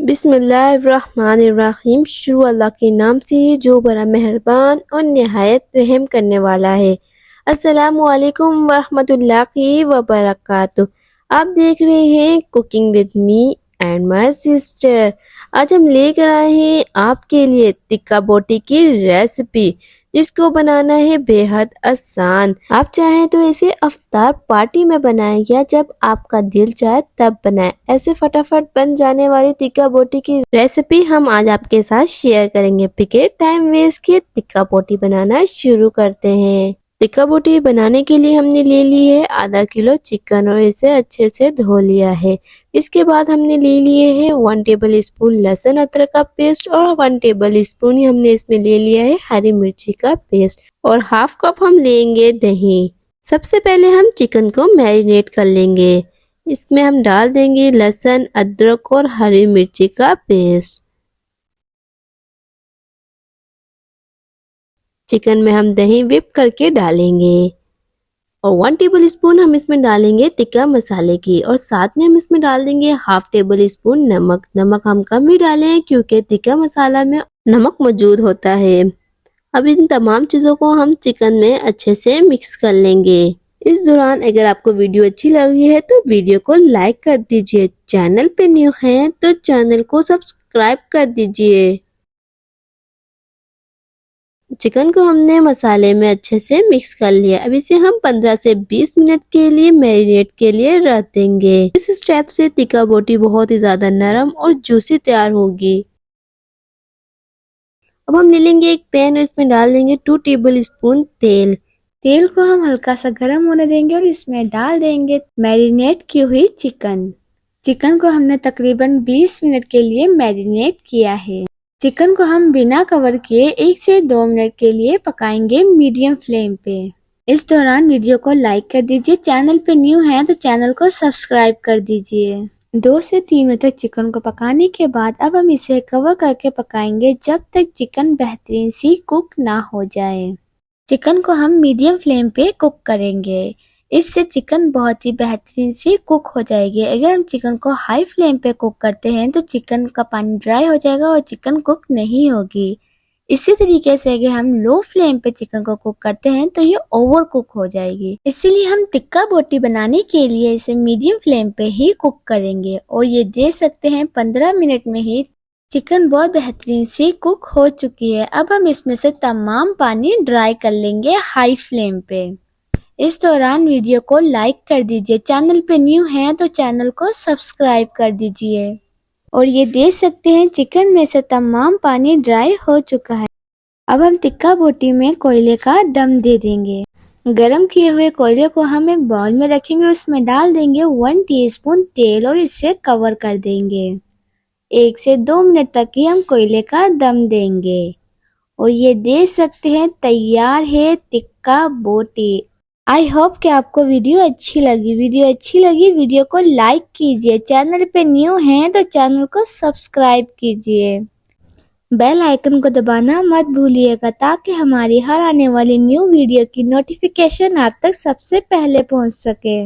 बिस्मिल्लाहिर्रहमानिर्रहीम। शुरू अल्लाह के नाम से जो बड़ा मेहरबान और निहायत रहम करने वाला है। अस्सलामु अलैकुम वरहमतुल्लाहि वबरकातुह। आप देख रहे हैं cooking with me and my sister. आज हम लेकर आए हैं आपके लिए टिक्का बोटी की रेसिपी, जिसको बनाना है बेहद आसान। आप चाहें तो इसे अफ्तार पार्टी में बनाएं या जब आपका दिल चाहे तब बनाएं। ऐसे फटाफट बन जाने वाली टिक्का बोटी की रेसिपी हम आज आपके साथ शेयर करेंगे। बिना टाइम वेस्ट किए टिक्का बोटी बनाना शुरू करते हैं। टिक्का बोटी बनाने के लिए हमने ले ली है आधा किलो चिकन और इसे अच्छे से धो लिया है। इसके बाद हमने ले लिए है 1 टेबल स्पून लहसुन अदरक का पेस्ट और 1 टेबल स्पून ही हमने इसमें ले लिया है हरी मिर्ची का पेस्ट और हाफ कप हम लेंगे दही। सबसे पहले हम चिकन को मैरिनेट कर लेंगे। इसमें हम डाल देंगे लहसुन अदरक और हरी मिर्ची का पेस्ट। चिकन में हम दही व्हिप करके डालेंगे और 1 टेबल स्पून हम इसमें डालेंगे टिक्का मसाले की और साथ में हम इसमें डाल देंगे हाफ टेबल स्पून नमक। नमक हम कम ही डालें क्योंकि टिक्का मसाला में नमक मौजूद होता है। अब इन तमाम चीज़ों को हम चिकन में अच्छे से मिक्स कर लेंगे। इस दौरान अगर आपको वीडियो अच्छी लग रही है तो वीडियो को लाइक कर दीजिए। चैनल पे न्यू है तो चैनल को सब्सक्राइब कर दीजिए। चिकन को हमने मसाले में अच्छे से मिक्स कर लिया। अब इसे हम 15 से 20 मिनट के लिए मैरिनेट के लिए रख देंगे। इस स्टेप से टिक्का बोटी बहुत ही ज्यादा नरम और जूसी तैयार होगी। अब हम ले लेंगे एक पैन और इसमें डाल देंगे 2 टेबल स्पून तेल। तेल को हम हल्का सा गर्म होने देंगे और इसमें डाल देंगे मैरिनेट की हुई चिकन। चिकन को हमने तकरीबन 20 मिनट के लिए मैरिनेट किया है। चिकन को हम बिना कवर किए 1 से 2 मिनट के लिए पकाएंगे मीडियम फ्लेम पे। इस दौरान वीडियो को लाइक कर दीजिए। चैनल पे न्यू है तो चैनल को सब्सक्राइब कर दीजिए। 2 से 3 मिनट तक चिकन को पकाने के बाद अब हम इसे कवर करके पकाएंगे जब तक चिकन बेहतरीन सी कुक ना हो जाए। चिकन को हम मीडियम फ्लेम पे कुक करेंगे। इससे चिकन बहुत ही बेहतरीन सी कुक हो जाएगी। अगर हम चिकन को हाई फ्लेम पे कुक करते हैं तो चिकन का पानी ड्राई हो जाएगा और चिकन कुक नहीं होगी। इसी तरीके से अगर हम लो फ्लेम पे चिकन को कुक करते हैं तो ये ओवर कुक हो जाएगी। इसीलिए हम टिक्का बोटी बनाने के लिए इसे मीडियम फ्लेम पे ही कुक करेंगे और ये देख सकते हैं 15 मिनट में ही चिकन बहुत बेहतरीन से कुक हो चुकी है। अब हम इसमें से तमाम पानी ड्राई कर लेंगे हाई फ्लेम पे। इस दौरान वीडियो को लाइक कर दीजिए। चैनल पे न्यू है तो चैनल को सब्सक्राइब कर दीजिए। और ये देख सकते हैं चिकन में से तमाम पानी ड्राई हो चुका है। अब हम टिक्का बोटी में कोयले का दम दे देंगे। गरम किए हुए कोयले को हम एक बाउल में रखेंगे और उसमें डाल देंगे 1 टीस्पून तेल और इसे कवर कर देंगे। 1 से 2 मिनट तक ही हम कोयले का दम देंगे और ये देख सकते हैं तैयार है टिक्का बोटी। आई होप कि आपको वीडियो अच्छी लगी। वीडियो को लाइक कीजिए। चैनल पे न्यू हैं तो चैनल को सब्सक्राइब कीजिए। बेल आइकन को दबाना मत भूलिएगा ताकि हमारी हर आने वाली न्यू वीडियो की नोटिफिकेशन आप तक सबसे पहले पहुंच सके।